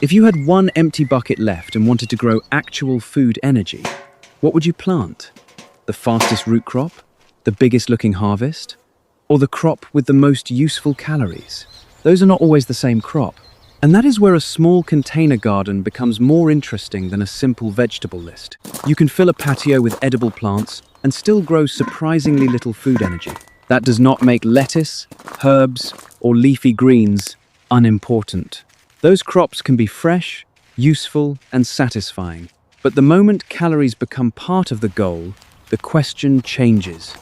If you had one empty bucket left and wanted to grow actual food energy, what would you plant? The fastest root crop? The biggest looking harvest? Or the crop with the most useful calories? Those are not always the same crop. And that is where a small container garden becomes more interesting than a simple vegetable list. You can fill a patio with edible plants and still grow surprisingly little food energy. That does not make lettuce, herbs, or leafy greens unimportant. Those crops can be fresh, useful, and satisfying. But the moment calories become part of the goal, the question changes.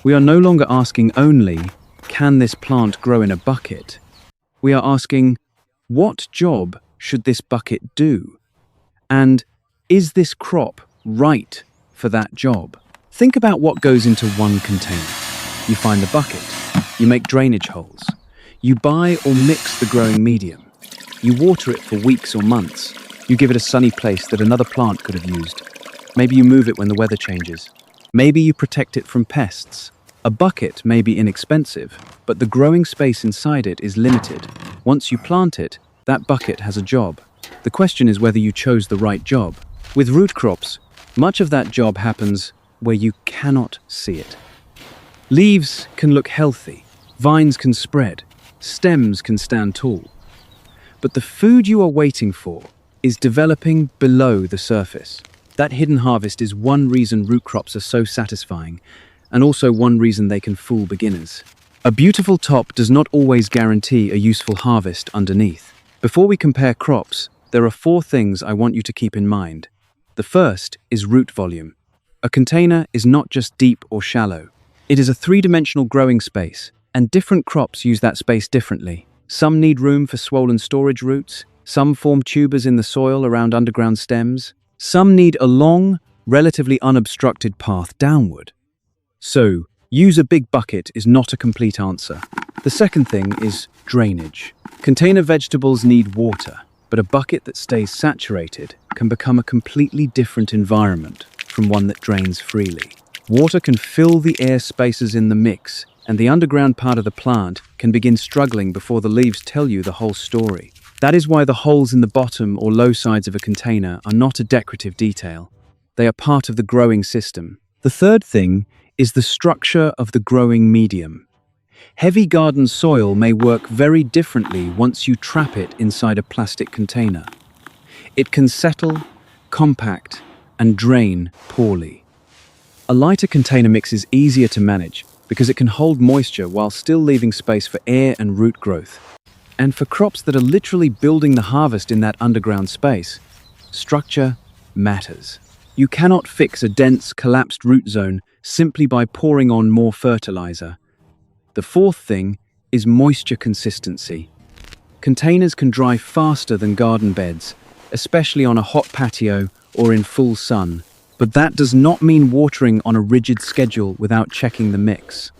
We are no longer asking only, can this plant grow in a bucket? We are asking, what job should this bucket do? And is this crop right for that job? Think about what goes into one container. You find the bucket. You make drainage holes. You buy or mix the growing medium. You water it for weeks or months. You give it a sunny place that another plant could have used. Maybe you move it when the weather changes. Maybe you protect it from pests. A bucket may be inexpensive, but the growing space inside it is limited. Once you plant it, that bucket has a job. The question is whether you chose the right job. With root crops, much of that job happens where you cannot see it. Leaves can look healthy, vines can spread, stems can stand tall. But the food you are waiting for is developing below the surface. That hidden harvest is one reason root crops are so satisfying, and also one reason they can fool beginners. A beautiful top does not always guarantee a useful harvest underneath. Before we compare crops, there are 4 things I want you to keep in mind. The first is root volume. A container is not just deep or shallow. It is a 3-dimensional growing space, and different crops use that space differently. Some need room for swollen storage roots, some form tubers in the soil around underground stems, some need a long, relatively unobstructed path downward. So, use a big bucket is not a complete answer. The second thing is drainage. Container vegetables need water, but a bucket that stays saturated can become a completely different environment from one that drains freely. Water can fill the air spaces in the mix, and the underground part of the plant can begin struggling before the leaves tell you the whole story. That is why the holes in the bottom or low sides of a container are not a decorative detail. They are part of the growing system. The third thing is the structure of the growing medium. Heavy garden soil may work very differently once you trap it inside a plastic container. It can settle, compact, and drain poorly. A lighter container mix is easier to manage because it can hold moisture while still leaving space for air and root growth. And for crops that are literally building the harvest in that underground space, structure matters. You cannot fix a dense, collapsed root zone simply by pouring on more fertilizer. The fourth thing is moisture consistency. Containers can dry faster than garden beds, especially on a hot patio or in full sun. But that does not mean watering on a rigid schedule without checking the mix.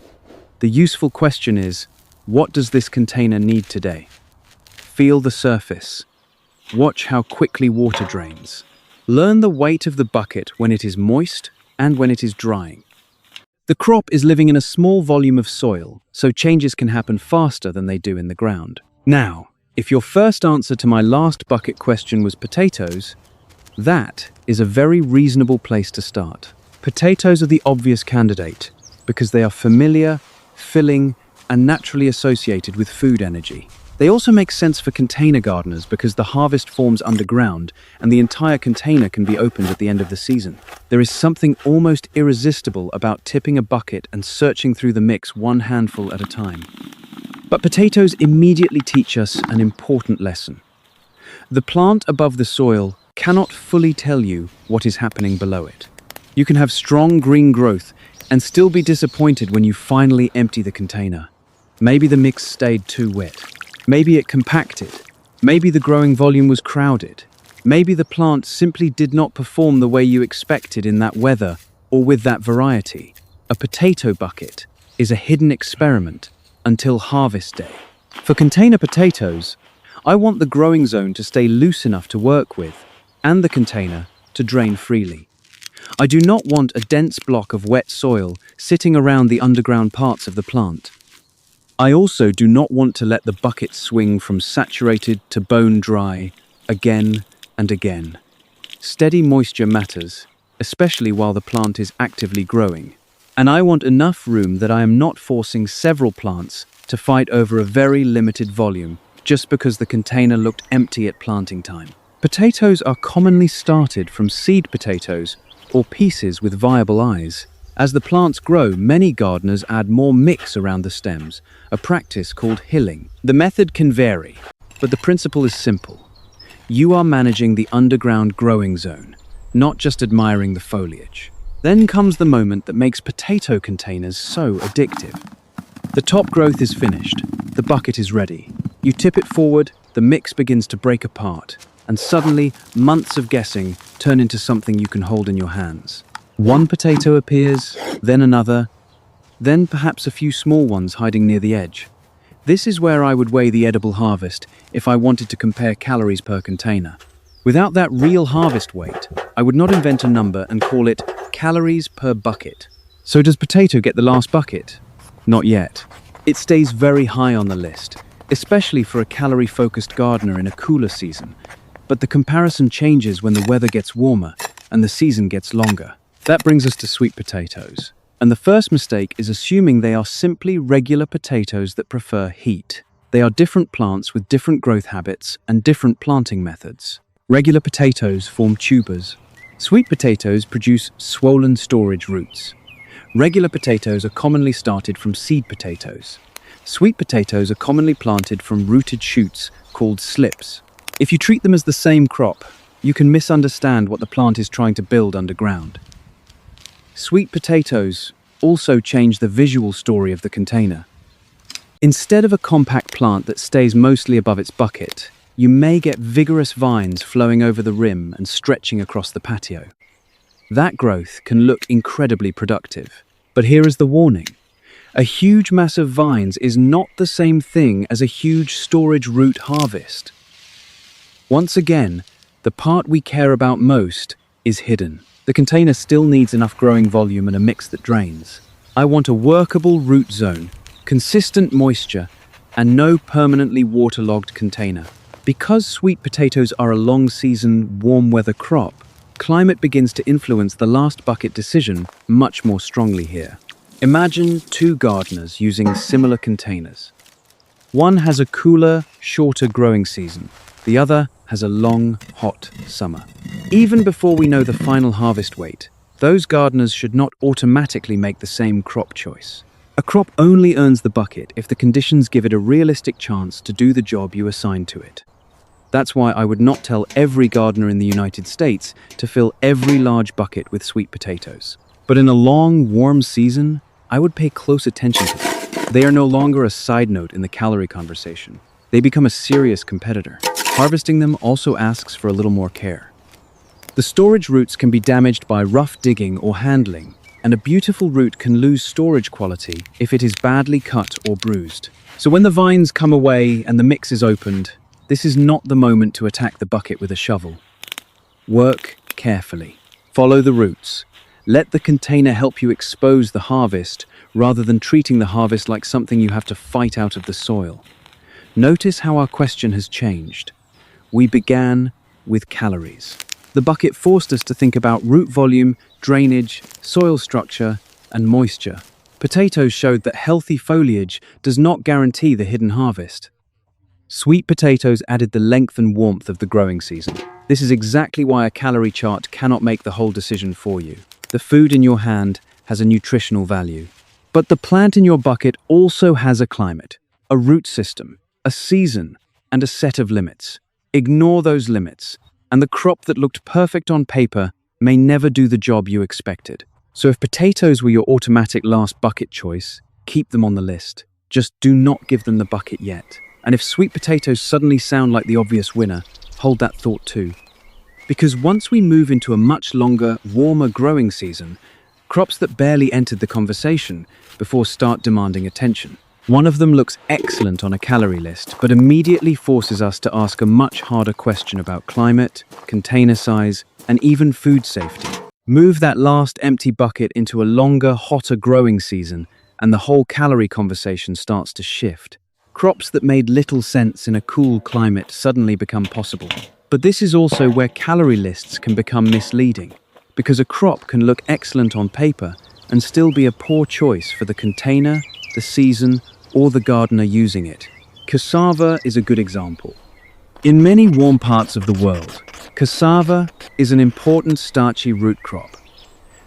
The useful question is, what does this container need today? Feel the surface. Watch how quickly water drains. Learn the weight of the bucket when it is moist and when it is drying. The crop is living in a small volume of soil, so changes can happen faster than they do in the ground. Now, if your first answer to my last bucket question was potatoes, that is a very reasonable place to start. Potatoes are the obvious candidate because they are familiar, filling, and naturally associated with food energy. They also make sense for container gardeners because the harvest forms underground and the entire container can be opened at the end of the season. There is something almost irresistible about tipping a bucket and searching through the mix one handful at a time. But potatoes immediately teach us an important lesson. The plant above the soil cannot fully tell you what is happening below it. You can have strong green growth and still be disappointed when you finally empty the container. Maybe the mix stayed too wet. Maybe it compacted. Maybe the growing volume was crowded. Maybe the plant simply did not perform the way you expected in that weather or with that variety. A potato bucket is a hidden experiment until harvest day. For container potatoes, I want the growing zone to stay loose enough to work with and the container to drain freely. I do not want a dense block of wet soil sitting around the underground parts of the plant. I also do not want to let the bucket swing from saturated to bone dry again and again. Steady moisture matters, especially while the plant is actively growing. And I want enough room that I am not forcing several plants to fight over a very limited volume just because the container looked empty at planting time. Potatoes are commonly started from seed potatoes or pieces with viable eyes. As the plants grow, many gardeners add more mix around the stems, a practice called hilling. The method can vary, but the principle is simple. You are managing the underground growing zone, not just admiring the foliage. Then comes the moment that makes potato containers so addictive. The top growth is finished, the bucket is ready. You tip it forward, the mix begins to break apart, and suddenly, months of guessing turn into something you can hold in your hands. One potato appears, then another, then perhaps a few small ones hiding near the edge. This is where I would weigh the edible harvest if I wanted to compare calories per container. Without that real harvest weight, I would not invent a number and call it calories per bucket. So does potato get the last bucket? Not yet. It stays very high on the list, especially for a calorie-focused gardener in a cooler season. But the comparison changes when the weather gets warmer and the season gets longer. That brings us to sweet potatoes. And the first mistake is assuming they are simply regular potatoes that prefer heat. They are different plants with different growth habits and different planting methods. Regular potatoes form tubers. Sweet potatoes produce swollen storage roots. Regular potatoes are commonly started from seed potatoes. Sweet potatoes are commonly planted from rooted shoots called slips. If you treat them as the same crop, you can misunderstand what the plant is trying to build underground. Sweet potatoes also change the visual story of the container. Instead of a compact plant that stays mostly above its bucket, you may get vigorous vines flowing over the rim and stretching across the patio. That growth can look incredibly productive. But here is the warning. A huge mass of vines is not the same thing as a huge storage root harvest. Once again, the part we care about most is hidden. The container still needs enough growing volume and a mix that drains. I want a workable root zone, consistent moisture, and no permanently waterlogged container. Because sweet potatoes are a long-season, warm-weather crop, climate begins to influence the last bucket decision much more strongly here. Imagine two gardeners using similar containers. One has a cooler, shorter growing season. The other has a long, hot summer. Even before we know the final harvest weight, those gardeners should not automatically make the same crop choice. A crop only earns the bucket if the conditions give it a realistic chance to do the job you assign to it. That's why I would not tell every gardener in the United States to fill every large bucket with sweet potatoes. But in a long, warm season, I would pay close attention to them. They are no longer a side note in the calorie conversation. They become a serious competitor. Harvesting them also asks for a little more care. The storage roots can be damaged by rough digging or handling, and a beautiful root can lose storage quality if it is badly cut or bruised. So when the vines come away and the mix is opened, this is not the moment to attack the bucket with a shovel. Work carefully. Follow the roots. Let the container help you expose the harvest rather than treating the harvest like something you have to fight out of the soil. Notice how our question has changed. We began with calories. The bucket forced us to think about root volume, drainage, soil structure, and moisture. Potatoes showed that healthy foliage does not guarantee the hidden harvest. Sweet potatoes added the length and warmth of the growing season. This is exactly why a calorie chart cannot make the whole decision for you. The food in your hand has a nutritional value. But the plant in your bucket also has a climate, a root system, a season, and a set of limits. Ignore those limits, and the crop that looked perfect on paper may never do the job you expected. So if potatoes were your automatic last bucket choice, keep them on the list. Just do not give them the bucket yet. And if sweet potatoes suddenly sound like the obvious winner, hold that thought too. Because once we move into a much longer, warmer growing season, crops that barely entered the conversation before start demanding attention. One of them looks excellent on a calorie list, but immediately forces us to ask a much harder question about climate, container size, and even food safety. Move that last empty bucket into a longer, hotter growing season, and the whole calorie conversation starts to shift. Crops that made little sense in a cool climate suddenly become possible. But this is also where calorie lists can become misleading, because a crop can look excellent on paper and still be a poor choice for the container, the season, or the gardener using it. Cassava is a good example. In many warm parts of the world, cassava is an important starchy root crop.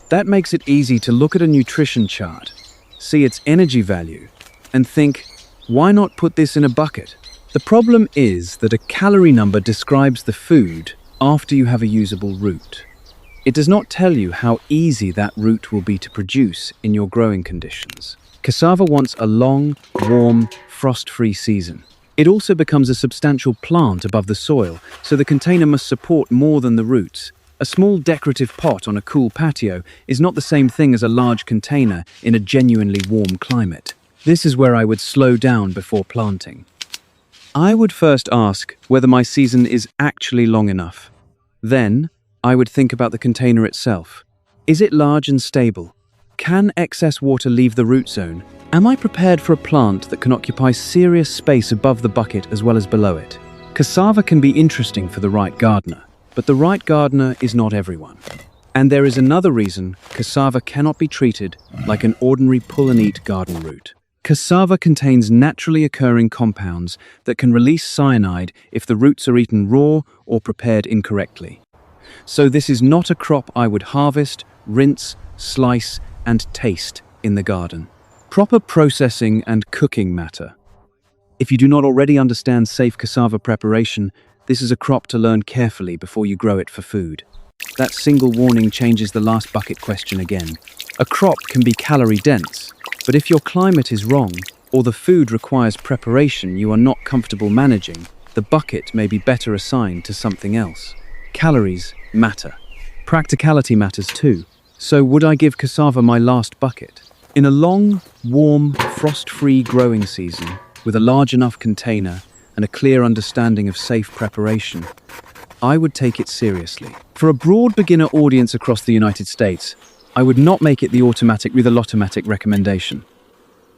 That makes it easy to look at a nutrition chart, see its energy value, and think, why not put this in a bucket? The problem is that a calorie number describes the food after you have a usable root. It does not tell you how easy that root will be to produce in your growing conditions. Cassava wants a long, warm, frost-free season. It also becomes a substantial plant above the soil, so the container must support more than the roots. A small decorative pot on a cool patio is not the same thing as a large container in a genuinely warm climate. This is where I would slow down before planting. I would first ask whether my season is actually long enough. Then, I would think about the container itself. Is it large and stable? Can excess water leave the root zone? Am I prepared for a plant that can occupy serious space above the bucket as well as below it? Cassava can be interesting for the right gardener, but the right gardener is not everyone. And there is another reason cassava cannot be treated like an ordinary pull-and-eat garden root. Cassava contains naturally occurring compounds that can release cyanide if the roots are eaten raw or prepared incorrectly. So this is not a crop I would harvest, rinse, slice, and taste in the garden. Proper processing and cooking matter. If you do not already understand safe cassava preparation, this is a crop to learn carefully before you grow it for food. That single warning changes the last bucket question again. A crop can be calorie-dense, but if your climate is wrong, or the food requires preparation you are not comfortable managing, the bucket may be better assigned to something else. Calories matter. Practicality matters too. So would I give cassava my last bucket? In a long, warm, frost-free growing season, with a large enough container and a clear understanding of safe preparation, I would take it seriously. For a broad beginner audience across the United States, I would not make it the automatic with a lotomatic recommendation.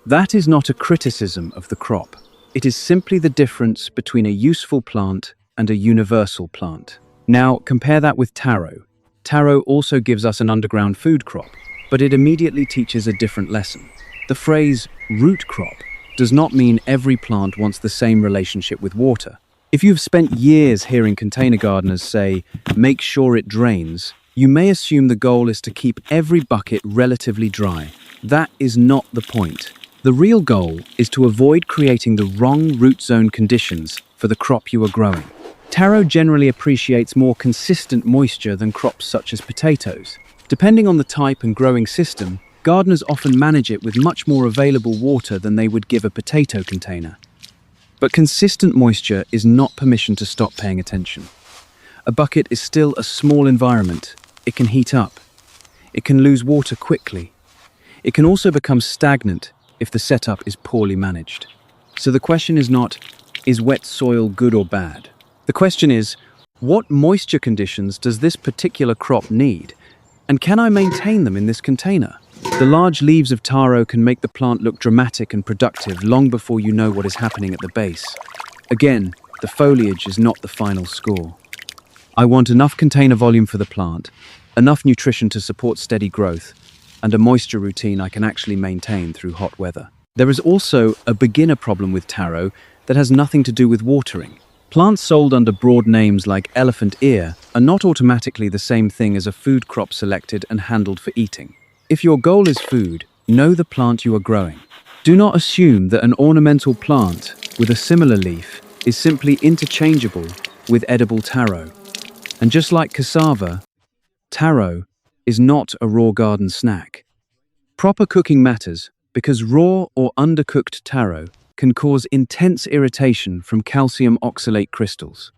That is not a criticism of the crop. It is simply the difference between a useful plant and a universal plant. Now, compare that with taro. Taro also gives us an underground food crop, but it immediately teaches a different lesson. The phrase root crop does not mean every plant wants the same relationship with water. If you've spent years hearing container gardeners say, make sure it drains, you may assume the goal is to keep every bucket relatively dry. That is not the point. The real goal is to avoid creating the wrong root zone conditions for the crop you are growing. Taro generally appreciates more consistent moisture than crops such as potatoes. Depending on the type and growing system, gardeners often manage it with much more available water than they would give a potato container. But consistent moisture is not permission to stop paying attention. A bucket is still a small environment. It can heat up. It can lose water quickly. It can also become stagnant if the setup is poorly managed. So the question is not, is wet soil good or bad? The question is, what moisture conditions does this particular crop need? And can I maintain them in this container? The large leaves of taro can make the plant look dramatic and productive long before you know what is happening at the base. Again, the foliage is not the final score. I want enough container volume for the plant, enough nutrition to support steady growth, and a moisture routine I can actually maintain through hot weather. There is also a beginner problem with taro that has nothing to do with watering. Plants sold under broad names like elephant ear are not automatically the same thing as a food crop selected and handled for eating. If your goal is food, know the plant you are growing. Do not assume that an ornamental plant with a similar leaf is simply interchangeable with edible taro. And just like cassava, taro is not a raw garden snack. Proper cooking matters because raw or undercooked taro can cause intense irritation from calcium oxalate crystals.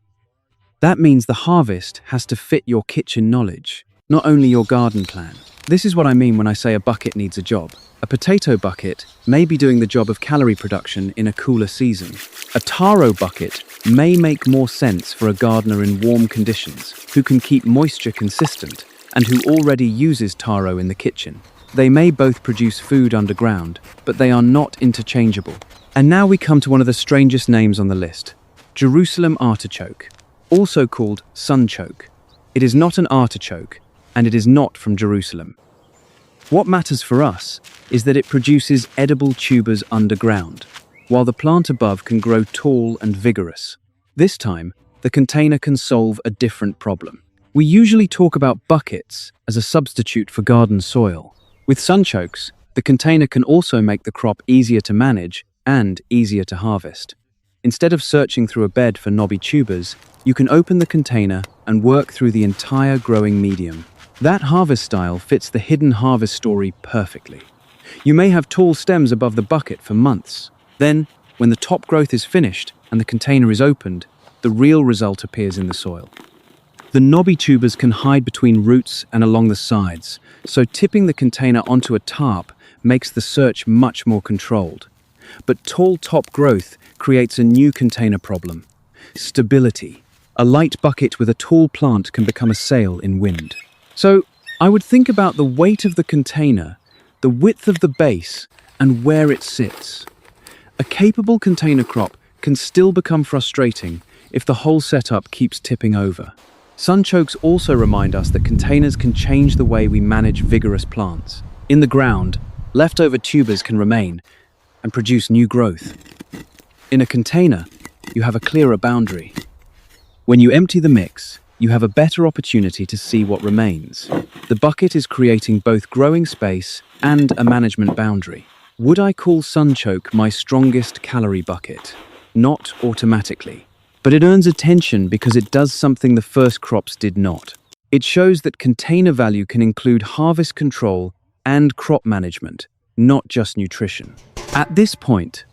That means the harvest has to fit your kitchen knowledge, not only your garden plan. This is what I mean when I say a bucket needs a job. A potato bucket may be doing the job of calorie production in a cooler season. A taro bucket may make more sense for a gardener in warm conditions who can keep moisture consistent and who already uses taro in the kitchen. They may both produce food underground, but they are not interchangeable. And now we come to one of the strangest names on the list, Jerusalem artichoke. also called sunchoke. It is not an artichoke, and it is not from Jerusalem. What matters for us is that it produces edible tubers underground, while the plant above can grow tall and vigorous. This time, the container can solve a different problem. We usually talk about buckets as a substitute for garden soil. With sunchokes, the container can also make the crop easier to manage and easier to harvest. Instead of searching through a bed for knobby tubers, you can open the container and work through the entire growing medium. That harvest style fits the hidden harvest story perfectly. You may have tall stems above the bucket for months. Then, when the top growth is finished and the container is opened, the real result appears in the soil. The knobby tubers can hide between roots and along the sides, so tipping the container onto a tarp makes the search much more controlled. But tall top growth creates a new container problem: stability. A light bucket with a tall plant can become a sail in wind. So, I would think about the weight of the container, the width of the base, and where it sits. A capable container crop can still become frustrating if the whole setup keeps tipping over. Sunchokes also remind us that containers can change the way we manage vigorous plants. In the ground, leftover tubers can remain and produce new growth. In a container, you have a clearer boundary. When you empty the mix, you have a better opportunity to see what remains. The bucket is creating both growing space and a management boundary. Would I call sunchoke my strongest calorie bucket? Not automatically. But it earns attention because it does something the first crops did not. It shows that container value can include harvest control and crop management, not just nutrition. At this point,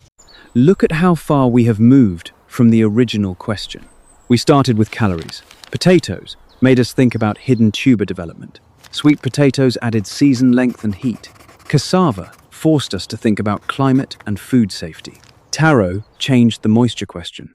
look at how far we have moved from the original question. We started with calories. Potatoes made us think about hidden tuber development. Sweet potatoes added season length and heat. Cassava forced us to think about climate and food safety. Taro changed the moisture question.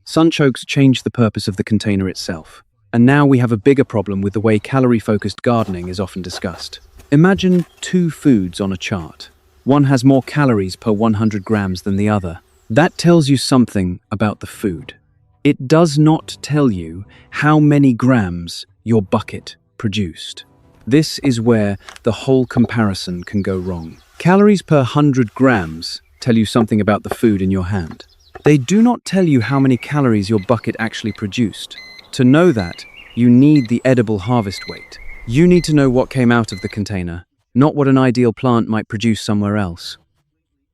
Sunchokes changed the purpose of the container itself. And now we have a bigger problem with the way calorie-focused gardening is often discussed. Imagine two foods on a chart. One has more calories per 100 grams than the other. That tells you something about the food. It does not tell you how many grams your bucket produced. This is where the whole comparison can go wrong. Calories per 100 grams tell you something about the food in your hand. They do not tell you how many calories your bucket actually produced. To know that, you need the edible harvest weight. You need to know what came out of the container, not what an ideal plant might produce somewhere else.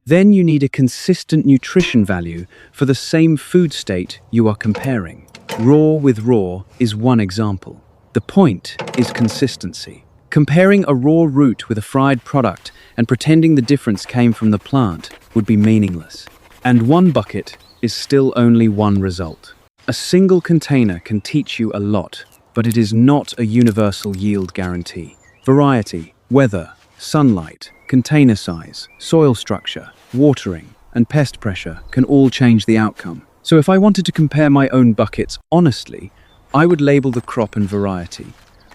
Then you need a consistent nutrition value for the same food state you are comparing. Raw with raw is one example. The point is consistency. Comparing a raw root with a fried product and pretending the difference came from the plant would be meaningless. And one bucket is still only one result. A single container can teach you a lot, but it is not a universal yield guarantee. Variety, weather, sunlight, container size, soil structure, watering, and pest pressure can all change the outcome. So if I wanted to compare my own buckets honestly, I would label the crop and variety,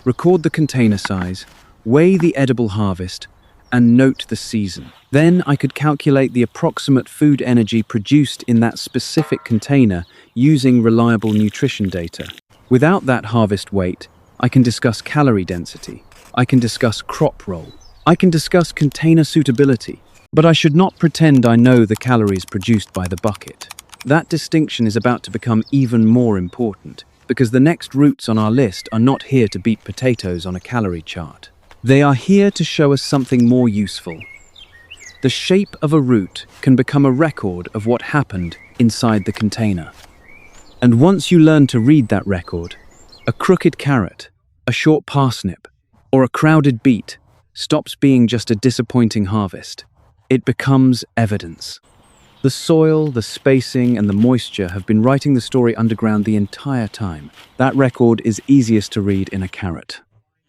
record the container size, weigh the edible harvest, and note the season. Then I could calculate the approximate food energy produced in that specific container using reliable nutrition data. Without that harvest weight, I can discuss calorie density, I can discuss crop roll, I can discuss container suitability, but I should not pretend I know the calories produced by the bucket. That distinction is about to become even more important, because the next roots on our list are not here to beat potatoes on a calorie chart. They are here to show us something more useful. The shape of a root can become a record of what happened inside the container. And once you learn to read that record, a crooked carrot, a short parsnip, or a crowded beet stops being just a disappointing harvest. It becomes evidence. The soil, the spacing, and the moisture have been writing the story underground the entire time. That record is easiest to read in a carrot.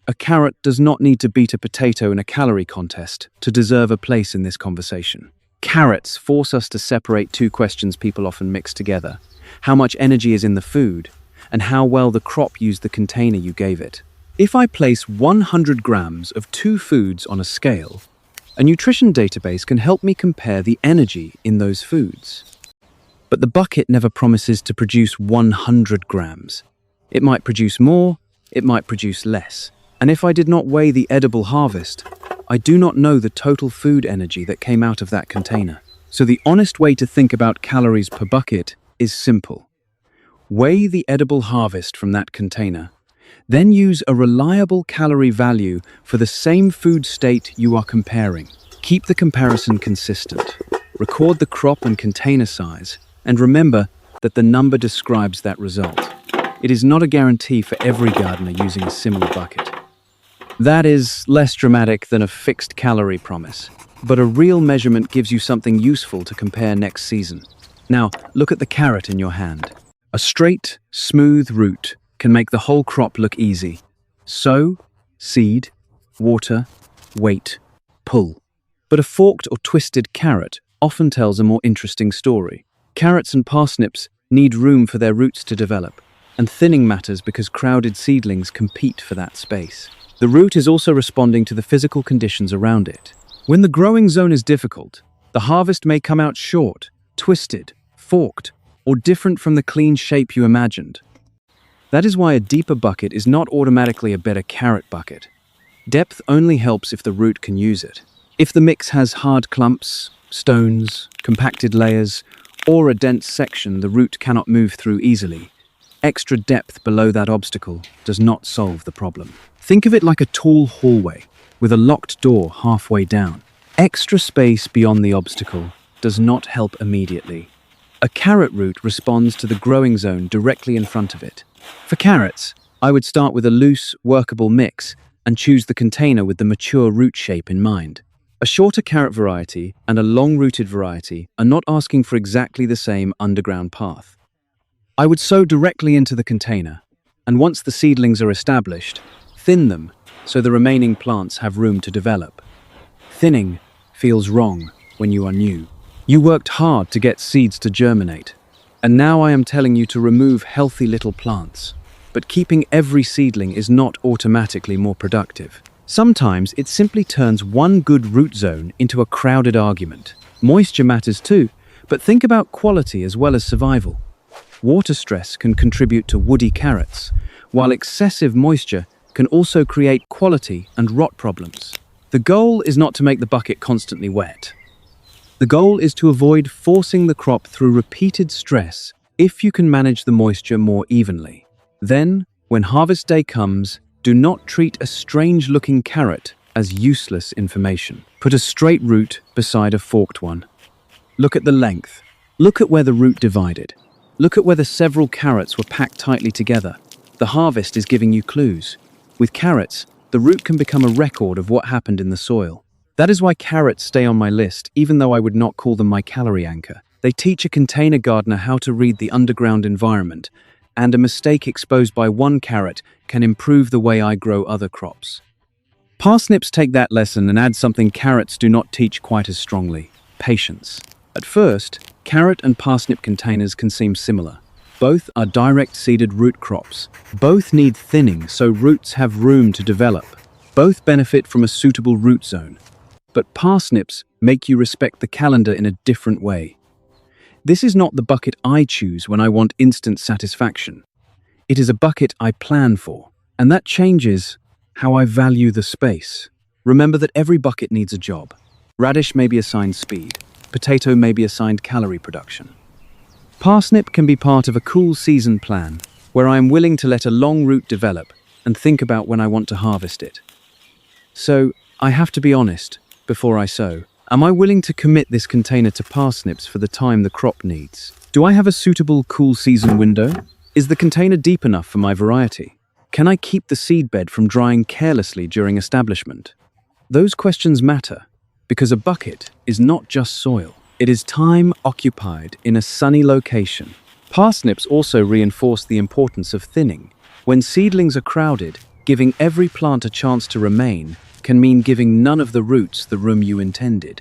A carrot does not need to beat a potato in a calorie contest to deserve a place in this conversation. Carrots force us to separate two questions people often mix together: how much energy is in the food, and how well the crop used the container you gave it. If I place 100 grams of two foods on a scale, a nutrition database can help me compare the energy in those foods. But the bucket never promises to produce 100 grams. It might produce more, it might produce less. And if I did not weigh the edible harvest, I do not know the total food energy that came out of that container. So the honest way to think about calories per bucket is simple. Weigh the edible harvest from that container, then use a reliable calorie value for the same food state you are comparing. Keep the comparison consistent. Record the crop and container size, and remember that the number describes that result. It is not a guarantee for every gardener using a similar bucket. That is less dramatic than a fixed calorie promise, but a real measurement gives you something useful to compare next season. Now, look at the carrot in your hand. A straight, smooth root can make the whole crop look easy. Sow, seed, water, wait, pull. But a forked or twisted carrot often tells a more interesting story. Carrots and parsnips need room for their roots to develop, and thinning matters because crowded seedlings compete for that space. The root is also responding to the physical conditions around it. When the growing zone is difficult, the harvest may come out short, twisted, forked, or different from the clean shape you imagined. That is why a deeper bucket is not automatically a better carrot bucket. Depth only helps if the root can use it. If the mix has hard clumps, stones, compacted layers, or a dense section the root cannot move through easily, extra depth below that obstacle does not solve the problem. Think of it like a tall hallway with a locked door halfway down. Extra space beyond the obstacle does not help immediately. A carrot root responds to the growing zone directly in front of it. For carrots, I would start with a loose, workable mix and choose the container with the mature root shape in mind. A shorter carrot variety and a long-rooted variety are not asking for exactly the same underground path. I would sow directly into the container, and once the seedlings are established, thin them so the remaining plants have room to develop. Thinning feels wrong when you are new. You worked hard to get seeds to germinate, and now I am telling you to remove healthy little plants. But keeping every seedling is not automatically more productive. Sometimes it simply turns one good root zone into a crowded argument. Moisture matters too, but think about quality as well as survival. Water stress can contribute to woody carrots, while excessive moisture can also create quality and rot problems. The goal is not to make the bucket constantly wet. The goal is to avoid forcing the crop through repeated stress if you can manage the moisture more evenly. Then, when harvest day comes, do not treat a strange-looking carrot as useless information. Put a straight root beside a forked one. Look at the length. Look at where the root divided. Look at whether several carrots were packed tightly together. The harvest is giving you clues. With carrots, the root can become a record of what happened in the soil. That is why carrots stay on my list, even though I would not call them my calorie anchor. They teach a container gardener how to read the underground environment, and a mistake exposed by one carrot can improve the way I grow other crops. Parsnips take that lesson and add something carrots do not teach quite as strongly: patience. At first, carrot and parsnip containers can seem similar. Both are direct-seeded root crops. Both need thinning so roots have room to develop. Both benefit from a suitable root zone. But parsnips make you respect the calendar in a different way. This is not the bucket I choose when I want instant satisfaction. It is a bucket I plan for, and that changes how I value the space. Remember that every bucket needs a job. Radish may be assigned speed. Potato may be assigned calorie production. Parsnip can be part of a cool season plan, where I am willing to let a long root develop and think about when I want to harvest it. So, I have to be honest before I sow. Am I willing to commit this container to parsnips for the time the crop needs? Do I have a suitable cool season window? Is the container deep enough for my variety? Can I keep the seedbed from drying carelessly during establishment? Those questions matter, because a bucket is not just soil. It is time occupied in a sunny location. Parsnips also reinforce the importance of thinning. When seedlings are crowded, giving every plant a chance to remain can mean giving none of the roots the room you intended.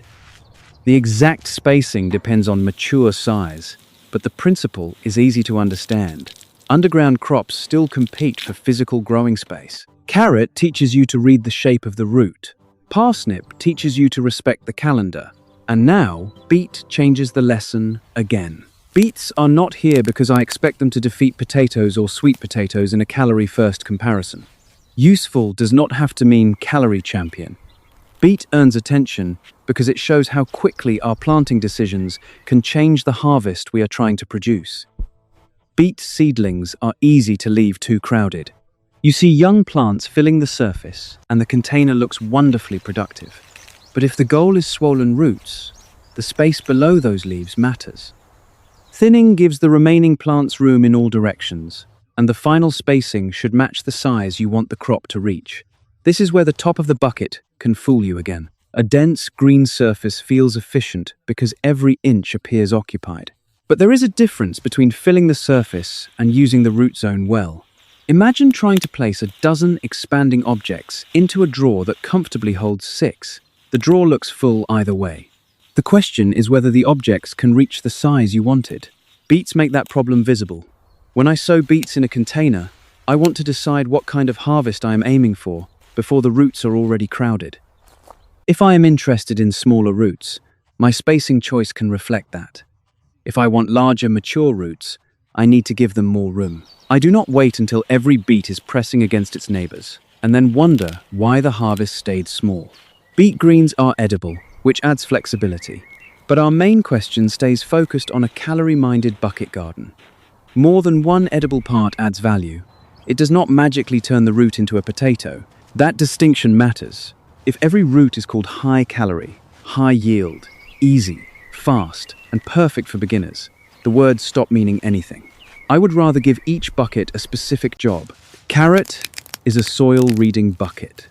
The exact spacing depends on mature size, but the principle is easy to understand. Underground crops still compete for physical growing space. Carrot teaches you to read the shape of the root. Parsnip teaches you to respect the calendar. And now, beet changes the lesson again. Beets are not here because I expect them to defeat potatoes or sweet potatoes in a calorie-first comparison. Useful does not have to mean calorie champion. Beet earns attention because it shows how quickly our planting decisions can change the harvest we are trying to produce. Beet seedlings are easy to leave too crowded. You see young plants filling the surface, and the container looks wonderfully productive. But if the goal is swollen roots, the space below those leaves matters. Thinning gives the remaining plants room in all directions, and the final spacing should match the size you want the crop to reach. This is where the top of the bucket can fool you again. A dense green surface feels efficient because every inch appears occupied. But there is a difference between filling the surface and using the root zone well. Imagine trying to place a dozen expanding objects into a drawer that comfortably holds 6. The drawer looks full either way. The question is whether the objects can reach the size you wanted. Beets make that problem visible. When I sow beets in a container, I want to decide what kind of harvest I am aiming for before the roots are already crowded. If I am interested in smaller roots, my spacing choice can reflect that. If I want larger, mature roots, I need to give them more room. I do not wait until every beet is pressing against its neighbors, and then wonder why the harvest stayed small. Beet greens are edible, which adds flexibility. But our main question stays focused on a calorie-minded bucket garden. More than one edible part adds value. It does not magically turn the root into a potato. That distinction matters. If every root is called high calorie, high yield, easy, fast, and perfect for beginners, the words stop meaning anything. I would rather give each bucket a specific job. Carrot is a soil-reading bucket.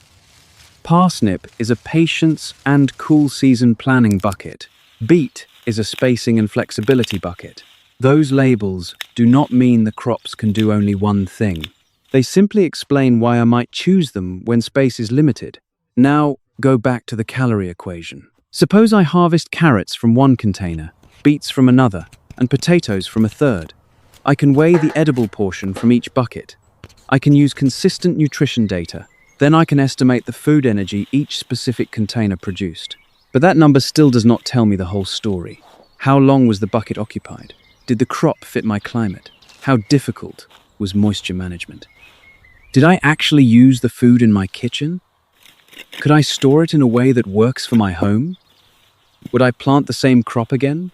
Parsnip is a patience and cool season planning bucket. Beet is a spacing and flexibility bucket. Those labels do not mean the crops can do only one thing. They simply explain why I might choose them when space is limited. Now, go back to the calorie equation. Suppose I harvest carrots from one container, beets from another, and potatoes from a third. I can weigh the edible portion from each bucket. I can use consistent nutrition data. Then I can estimate the food energy each specific container produced. But that number still does not tell me the whole story. How long was the bucket occupied? Did the crop fit my climate? How difficult was moisture management? Did I actually use the food in my kitchen? Could I store it in a way that works for my home? Would I plant the same crop again?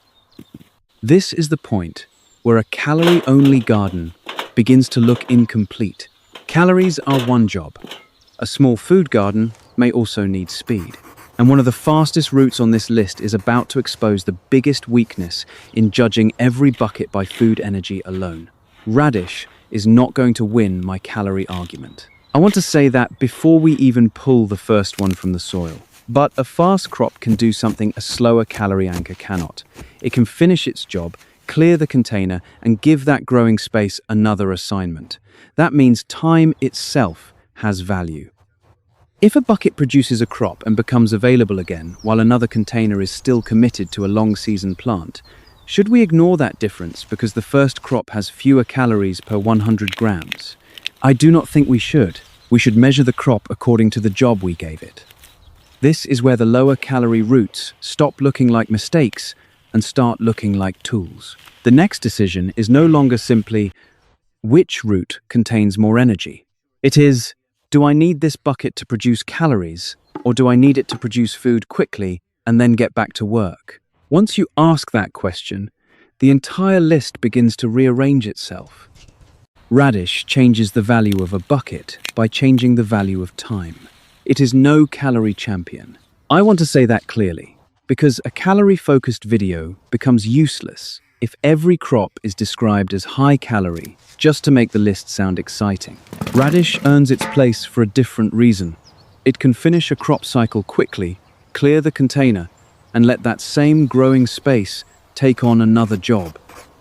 This is the point where a calorie-only garden begins to look incomplete. Calories are one job. A small food garden may also need speed. And one of the fastest routes on this list is about to expose the biggest weakness in judging every bucket by food energy alone. Radish is not going to win my calorie argument. I want to say that before we even pull the first one from the soil. But a fast crop can do something a slower calorie anchor cannot. It can finish its job, clear the container, and give that growing space another assignment. That means time itself has value. If a bucket produces a crop and becomes available again while another container is still committed to a long season plant, should we ignore that difference because the first crop has fewer calories per 100 grams? I do not think we should. We should measure the crop according to the job we gave it. This is where the lower calorie roots stop looking like mistakes and start looking like tools. The next decision is no longer simply which root contains more energy. It is, do I need this bucket to produce calories, or do I need it to produce food quickly and then get back to work? Once you ask that question, the entire list begins to rearrange itself. Radish changes the value of a bucket by changing the value of time. It is no calorie champion. I want to say that clearly, because a calorie-focused video becomes useless if every crop is described as high calorie just to make the list sound exciting. Radish earns its place for a different reason. It can finish a crop cycle quickly, clear the container, and let that same growing space take on another job.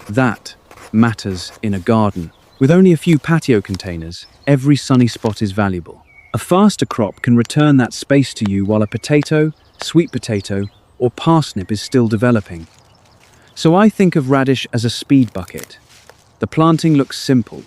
That matters in a garden. With only a few patio containers, every sunny spot is valuable. A faster crop can return that space to you while a potato, sweet potato, or parsnip is still developing. So I think of radish as a speed bucket. The planting looks simple.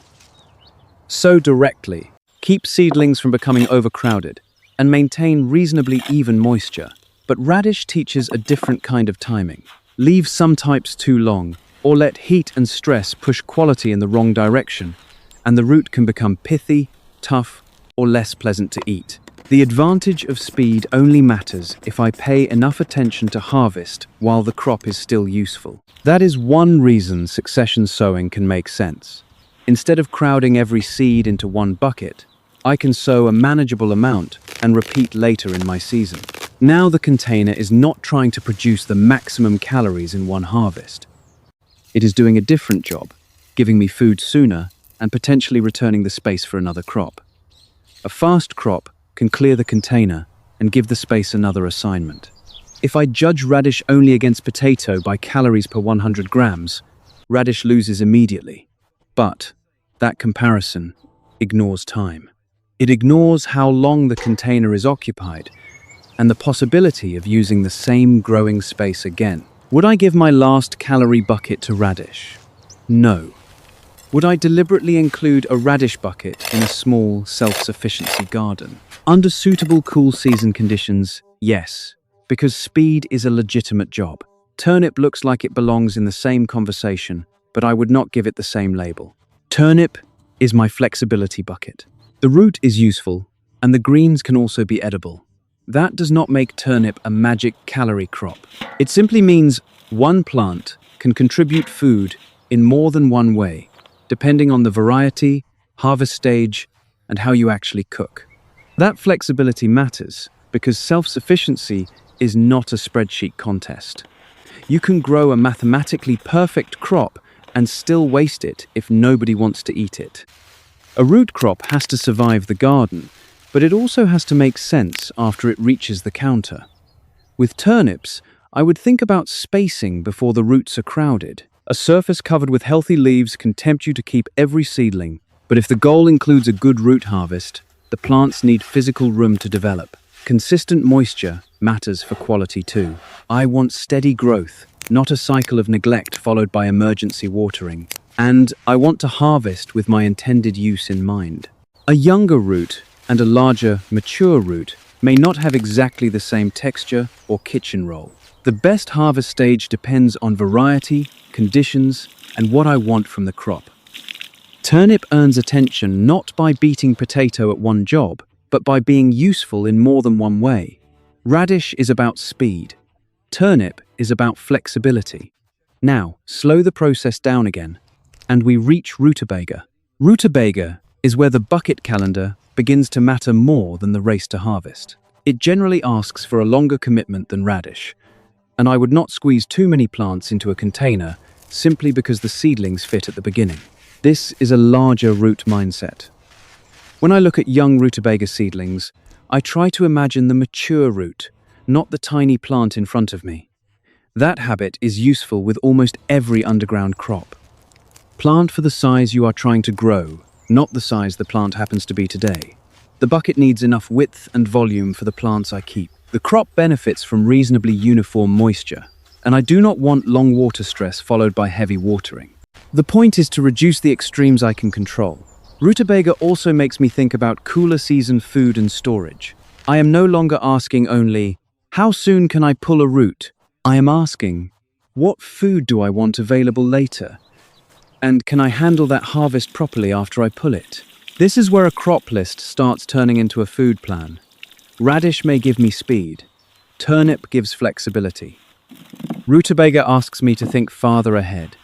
Sow directly, keep seedlings from becoming overcrowded, and maintain reasonably even moisture. But radish teaches a different kind of timing. Leave some types too long, or let heat and stress push quality in the wrong direction, and the root can become pithy, tough, or less pleasant to eat. The advantage of speed only matters if I pay enough attention to harvest while the crop is still useful. That is one reason succession sowing can make sense. Instead of crowding every seed into one bucket, I can sow a manageable amount and repeat later in my season. Now the container is not trying to produce the maximum calories in one harvest. It is doing a different job, giving me food sooner and potentially returning the space for another crop. A fast crop can clear the container and give the space another assignment. If I judge radish only against potato by calories per 100 grams, radish loses immediately. But that comparison ignores time. It ignores how long the container is occupied and the possibility of using the same growing space again. Would I give my last calorie bucket to radish? No. Would I deliberately include a radish bucket in a small self-sufficiency garden? Under suitable cool season conditions, yes, because speed is a legitimate job. Turnip looks like it belongs in the same conversation, but I would not give it the same label. Turnip is my flexibility bucket. The root is useful, and the greens can also be edible. That does not make turnip a magic calorie crop. It simply means one plant can contribute food in more than one way, depending on the variety, harvest stage, and how you actually cook. That flexibility matters because self-sufficiency is not a spreadsheet contest. You can grow a mathematically perfect crop and still waste it if nobody wants to eat it. A root crop has to survive the garden, but it also has to make sense after it reaches the counter. With turnips, I would think about spacing before the roots are crowded. A surface covered with healthy leaves can tempt you to keep every seedling, but if the goal includes a good root harvest, the plants need physical room to develop. Consistent moisture matters for quality too. I want steady growth, not a cycle of neglect followed by emergency watering. And I want to harvest with my intended use in mind. A younger root and a larger, mature root may not have exactly the same texture or kitchen roll. The best harvest stage depends on variety, conditions, and what I want from the crop. Turnip earns attention not by beating potato at one job, but by being useful in more than one way. Radish is about speed. Turnip is about flexibility. Now, slow the process down again, and we reach rutabaga. Rutabaga is where the bucket calendar begins to matter more than the race to harvest. It generally asks for a longer commitment than radish, and I would not squeeze too many plants into a container simply because the seedlings fit at the beginning. This is a larger root mindset. When I look at young rutabaga seedlings, I try to imagine the mature root, not the tiny plant in front of me. That habit is useful with almost every underground crop. Plant for the size you are trying to grow, not the size the plant happens to be today. The bucket needs enough width and volume for the plants I keep. The crop benefits from reasonably uniform moisture, and I do not want long water stress followed by heavy watering. The point is to reduce the extremes I can control. Rutabaga also makes me think about cooler season food and storage. I am no longer asking only, how soon can I pull a root? I am asking, what food do I want available later? And can I handle that harvest properly after I pull it? This is where a crop list starts turning into a food plan. Radish may give me speed. Turnip gives flexibility. Rutabaga asks me to think farther ahead.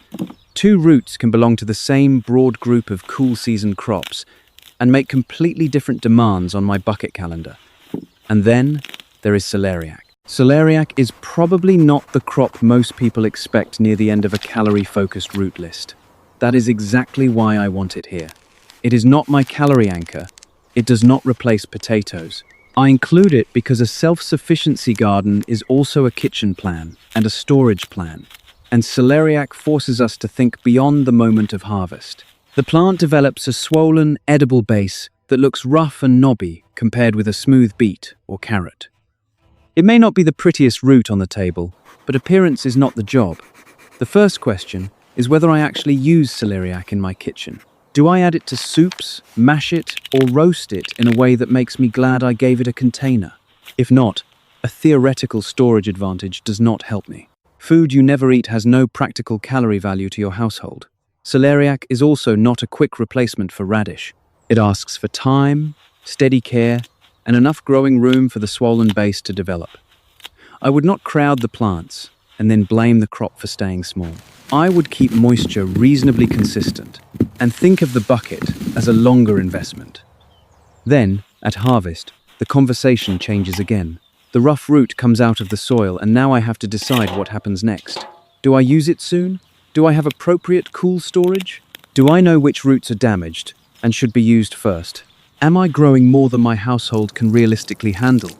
Two roots can belong to the same broad group of cool season crops and make completely different demands on my bucket calendar. And then there is celeriac. Celeriac is probably not the crop most people expect near the end of a calorie-focused root list. That is exactly why I want it here. It is not my calorie anchor. It does not replace potatoes. I include it because a self-sufficiency garden is also a kitchen plan and a storage plan. And celeriac forces us to think beyond the moment of harvest. The plant develops a swollen, edible base that looks rough and knobby compared with a smooth beet or carrot. It may not be the prettiest root on the table, but appearance is not the job. The first question is whether I actually use celeriac in my kitchen. Do I add it to soups, mash it, or roast it in a way that makes me glad I gave it a container? If not, a theoretical storage advantage does not help me. Food you never eat has no practical calorie value to your household. Celeriac is also not a quick replacement for radish. It asks for time, steady care, and enough growing room for the swollen base to develop. I would not crowd the plants and then blame the crop for staying small. I would keep moisture reasonably consistent and think of the bucket as a longer investment. Then, at harvest, the conversation changes again. The rough root comes out of the soil, and now I have to decide what happens next. Do I use it soon? Do I have appropriate cool storage? Do I know which roots are damaged and should be used first? Am I growing more than my household can realistically handle?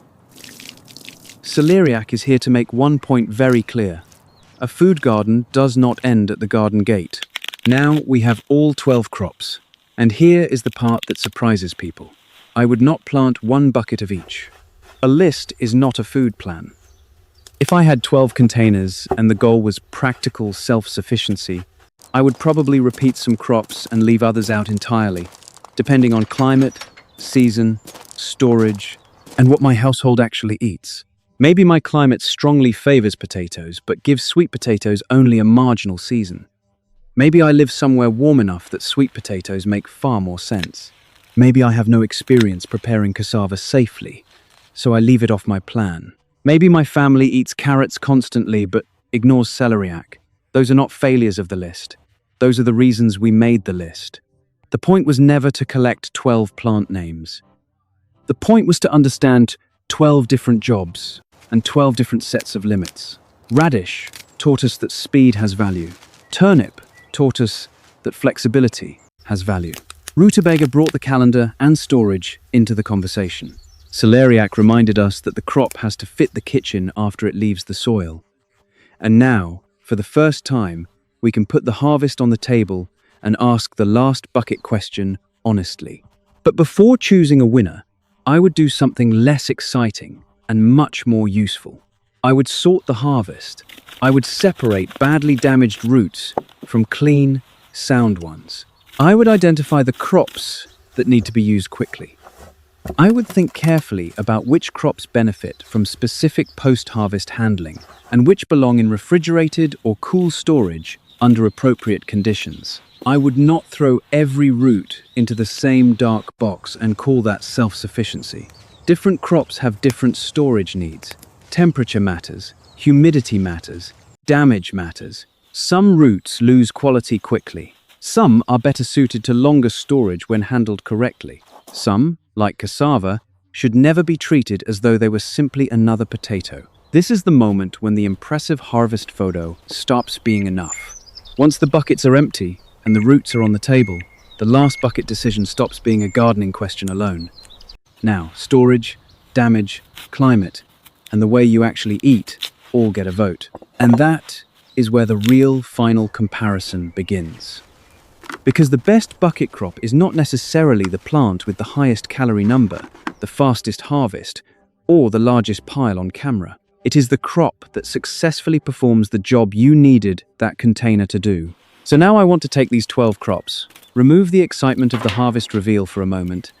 Celeriac is here to make one point very clear. A food garden does not end at the garden gate. Now we have all 12 crops, and here is the part that surprises people. I would not plant one bucket of each. A list is not a food plan. If I had 12 containers and the goal was practical self-sufficiency, I would probably repeat some crops and leave others out entirely, depending on climate, season, storage, and what my household actually eats. Maybe my climate strongly favors potatoes, but gives sweet potatoes only a marginal season. Maybe I live somewhere warm enough that sweet potatoes make far more sense. Maybe I have no experience preparing cassava safely, so I leave it off my plan. Maybe my family eats carrots constantly but ignores celeriac. Those are not failures of the list. Those are the reasons we made the list. The point was never to collect 12 plant names. The point was to understand 12 different jobs and 12 different sets of limits. Radish taught us that speed has value. Turnip taught us that flexibility has value. Rutabaga brought the calendar and storage into the conversation. Celeriac reminded us that the crop has to fit the kitchen after it leaves the soil. And now, for the first time, we can put the harvest on the table and ask the last bucket question honestly. But before choosing a winner, I would do something less exciting and much more useful. I would sort the harvest. I would separate badly damaged roots from clean, sound ones. I would identify the crops that need to be used quickly. I would think carefully about which crops benefit from specific post-harvest handling and which belong in refrigerated or cool storage under appropriate conditions. I would not throw every root into the same dark box and call that self-sufficiency. Different crops have different storage needs. Temperature matters, humidity matters, damage matters. Some roots lose quality quickly. Some are better suited to longer storage when handled correctly. Some, like cassava, should never be treated as though they were simply another potato. This is the moment when the impressive harvest photo stops being enough. Once the buckets are empty and the roots are on the table, the last bucket decision stops being a gardening question alone. Now, storage, damage, climate, and the way you actually eat all get a vote. And that is where the real final comparison begins. Because the best bucket crop is not necessarily the plant with the highest calorie number, the fastest harvest, or the largest pile on camera. It is the crop that successfully performs the job you needed that container to do. So now I want to take these 12 crops, remove the excitement of the harvest reveal for a moment,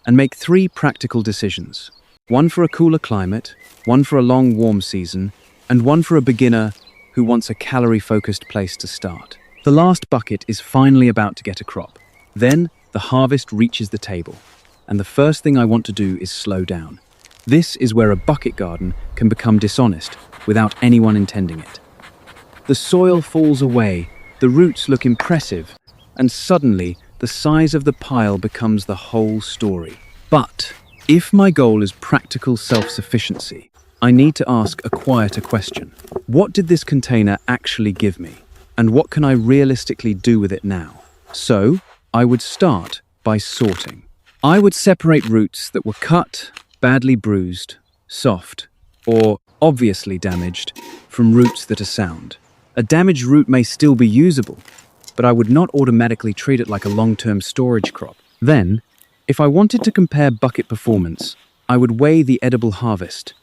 and make 3 practical decisions. One for a cooler climate, one for a long warm season, and one for a beginner who wants a calorie-focused place to start. The last bucket is finally about to get a crop. Then the harvest reaches the table, and the first thing I want to do is slow down. This is where a bucket garden can become dishonest without anyone intending it. The soil falls away, the roots look impressive, and suddenly the size of the pile becomes the whole story. But if my goal is practical self-sufficiency, I need to ask a quieter question. What did this container actually give me? And what can I realistically do with it now? So, I would start by sorting. I would separate roots that were cut, badly bruised, soft, or obviously damaged from roots that are sound. A damaged root may still be usable, but I would not automatically treat it like a long-term storage crop. Then, if I wanted to compare bucket performance, I would weigh the edible harvest,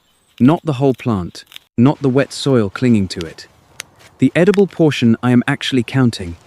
not the whole plant, not the wet soil clinging to it. The edible portion I am actually counting.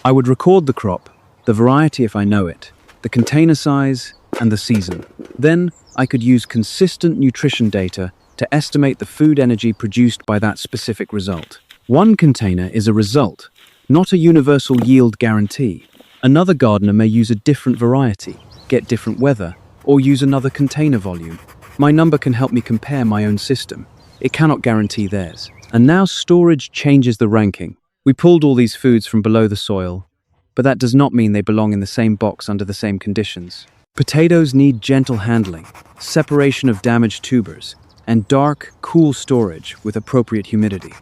I would record the crop, the variety if I know it, the container size, and the season. Then I could use consistent nutrition data to estimate the food energy produced by that specific result. One container is a result, not a universal yield guarantee. Another gardener may use a different variety, get different weather, or use another container volume. My number can help me compare my own system. It cannot guarantee theirs. And now storage changes the ranking. We pulled all these foods from below the soil, but that does not mean they belong in the same box under the same conditions. Potatoes need gentle handling, separation of damaged tubers, and dark, cool storage with appropriate humidity.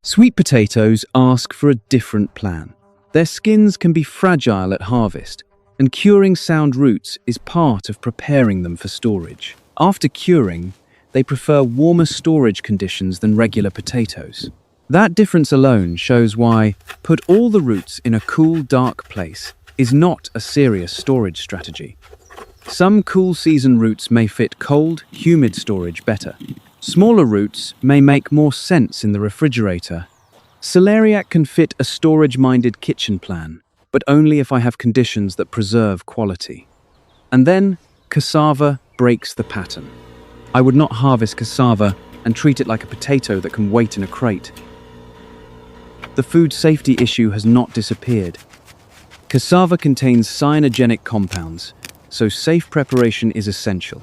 Sweet potatoes ask for a different plan. Their skins can be fragile at harvest, and curing sound roots is part of preparing them for storage. After curing, they prefer warmer storage conditions than regular potatoes. That difference alone shows why put all the roots in a cool, dark place is not a serious storage strategy. Some cool season roots may fit cold, humid storage better. Smaller roots may make more sense in the refrigerator. Celeriac can fit a storage-minded kitchen plan, but only if I have conditions that preserve quality. And then, cassava breaks the pattern. I would not harvest cassava and treat it like a potato that can wait in a crate. The food safety issue has not disappeared. Cassava contains cyanogenic compounds, so safe preparation is essential.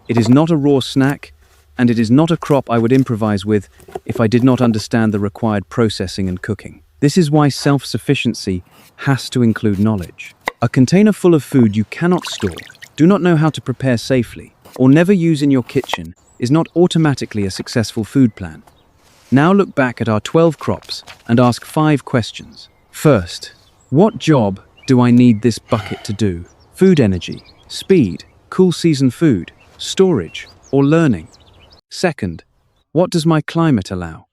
It is not a raw snack, and it is not a crop I would improvise with if I did not understand the required processing and cooking. This is why self-sufficiency has to include knowledge. A container full of food you cannot store, do not know how to prepare safely, or never use in your kitchen is not automatically a successful food plan. Now look back at our 12 crops and ask 5 questions. First, what job do I need this bucket to do? Food energy, speed, cool season food, storage, or learning? Second, what does my climate allow?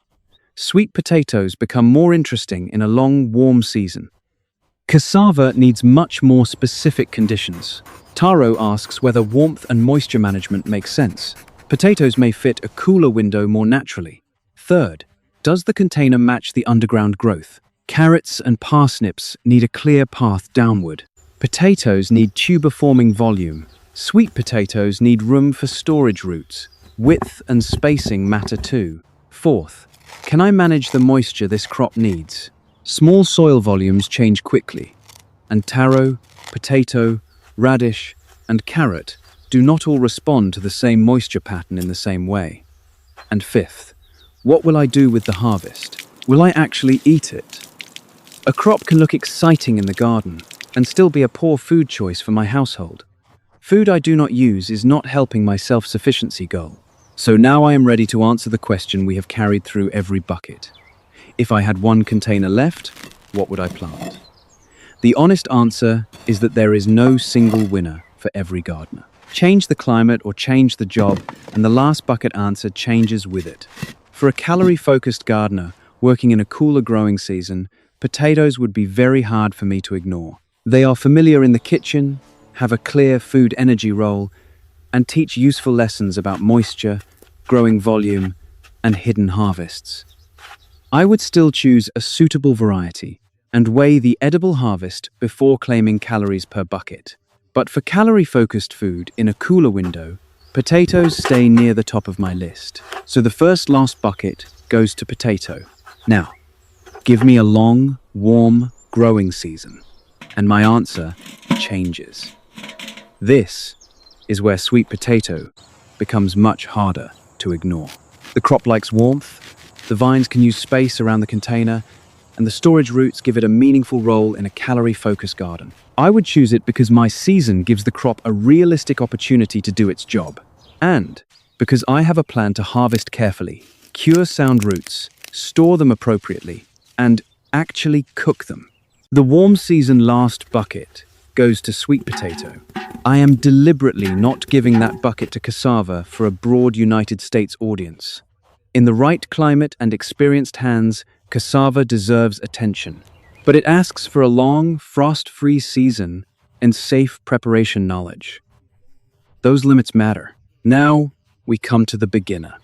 Sweet potatoes become more interesting in a long, warm season. Cassava needs much more specific conditions. Taro asks whether warmth and moisture management make sense. Potatoes may fit a cooler window more naturally. Third, does the container match the underground growth? Carrots and parsnips need a clear path downward. Potatoes need tuber-forming volume. Sweet potatoes need room for storage roots. Width and spacing matter too. Fourth, can I manage the moisture this crop needs? Small soil volumes change quickly, and taro, potato, radish, and carrot do not all respond to the same moisture pattern in the same way. And fifth, what will I do with the harvest? Will I actually eat it? A crop can look exciting in the garden and still be a poor food choice for my household. Food I do not use is not helping my self-sufficiency goal. So now I am ready to answer the question we have carried through every bucket. If I had one container left, what would I plant? The honest answer is that there is no single winner for every gardener. Change the climate or change the job, and the last bucket answer changes with it. For a calorie-focused gardener working in a cooler growing season, potatoes would be very hard for me to ignore. They are familiar in the kitchen, have a clear food energy role, and teach useful lessons about moisture, growing volume, and hidden harvests. I would still choose a suitable variety and weigh the edible harvest before claiming calories per bucket. But for calorie-focused food in a cooler window, potatoes stay near the top of my list. So the first last bucket goes to potato. Now, give me a long, warm, growing season, and my answer changes. This is where sweet potato becomes much harder to ignore. The crop likes warmth, the vines can use space around the container, and the storage roots give it a meaningful role in a calorie-focused garden. I would choose it because my season gives the crop a realistic opportunity to do its job, and because I have a plan to harvest carefully, cure sound roots, store them appropriately, and actually cook them. The warm season last bucket goes to sweet potato. I am deliberately not giving that bucket to cassava for a broad United States audience. In the right climate and experienced hands, cassava deserves attention. But it asks for a long, frost-free season and safe preparation knowledge. Those limits matter. Now, we come to the beginner.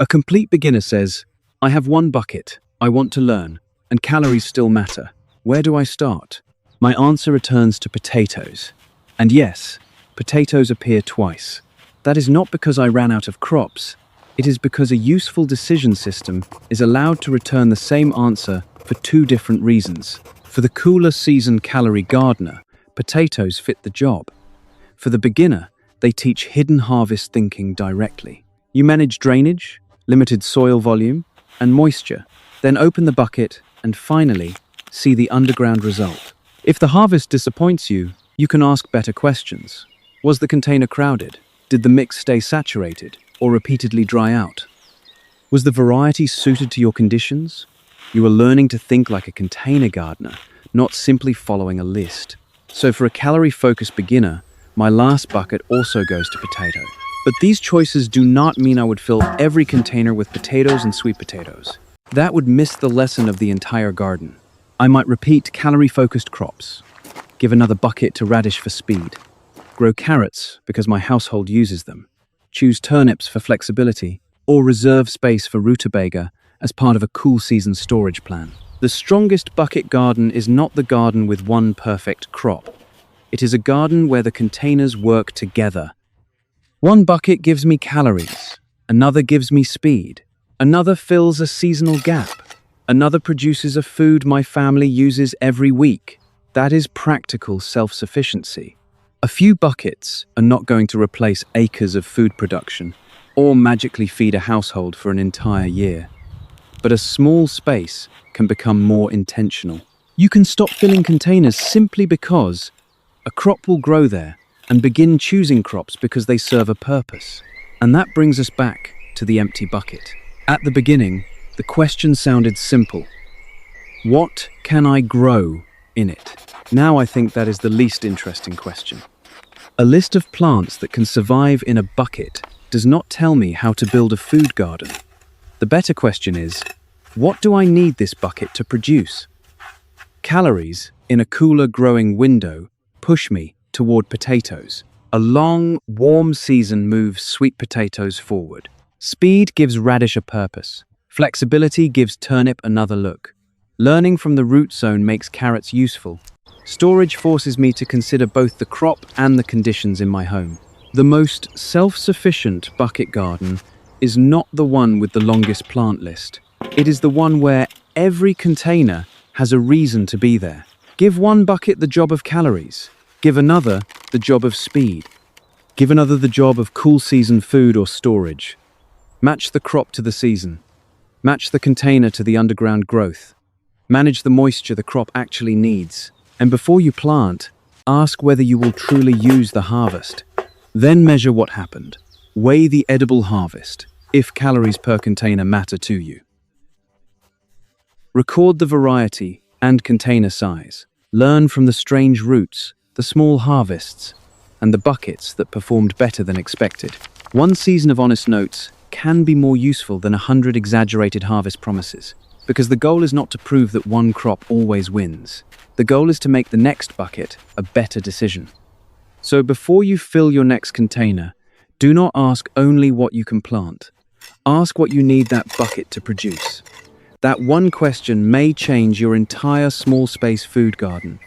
A complete beginner says, I have one bucket, I want to learn, and calories still matter. Where do I start? My answer returns to potatoes. And yes, potatoes appear twice. That is not because I ran out of crops. It is because a useful decision system is allowed to return the same answer for two different reasons. For the cooler season calorie gardener, potatoes fit the job. For the beginner, they teach hidden harvest thinking directly. You manage drainage, limited soil volume, and moisture, then open the bucket and finally see the underground result. If the harvest disappoints you, you can ask better questions. Was the container crowded? Did the mix stay saturated or repeatedly dry out? Was the variety suited to your conditions? You are learning to think like a container gardener, not simply following a list. So for a calorie-focused beginner, my last bucket also goes to potato. But these choices do not mean I would fill every container with potatoes and sweet potatoes. That would miss the lesson of the entire garden. I might repeat calorie-focused crops, give another bucket to radish for speed, grow carrots because my household uses them, choose turnips for flexibility, or reserve space for rutabaga as part of a cool season storage plan. The strongest bucket garden is not the garden with one perfect crop. It is a garden where the containers work together. One bucket gives me calories, another gives me speed, another fills a seasonal gap, another produces a food my family uses every week. That is practical self-sufficiency. A few buckets are not going to replace acres of food production or magically feed a household for an entire year. But a small space can become more intentional. You can stop filling containers simply because a crop will grow there and begin choosing crops because they serve a purpose. And that brings us back to the empty bucket. At the beginning, the question sounded simple. What can I grow in it? Now I think that is the least interesting question. A list of plants that can survive in a bucket does not tell me how to build a food garden. The better question is, what do I need this bucket to produce? Calories in a cooler growing window push me toward potatoes. A long, warm season moves sweet potatoes forward. Speed gives radish a purpose. Flexibility gives turnip another look. Learning from the root zone makes carrots useful. Storage forces me to consider both the crop and the conditions in my home. The most self-sufficient bucket garden is not the one with the longest plant list. It is the one where every container has a reason to be there. Give one bucket the job of calories. Give another the job of speed. Give another the job of cool season food or storage. Match the crop to the season. Match the container to the underground growth. Manage the moisture the crop actually needs. And before you plant, ask whether you will truly use the harvest. Then measure what happened. Weigh the edible harvest, if calories per container matter to you. Record the variety and container size. Learn from the strange roots, the small harvests, and the buckets that performed better than expected. One season of honest notes can be more useful than 100 exaggerated harvest promises, because the goal is not to prove that one crop always wins. The goal is to make the next bucket a better decision. So before you fill your next container, do not ask only what you can plant. Ask what you need that bucket to produce. That one question may change your entire small space food garden.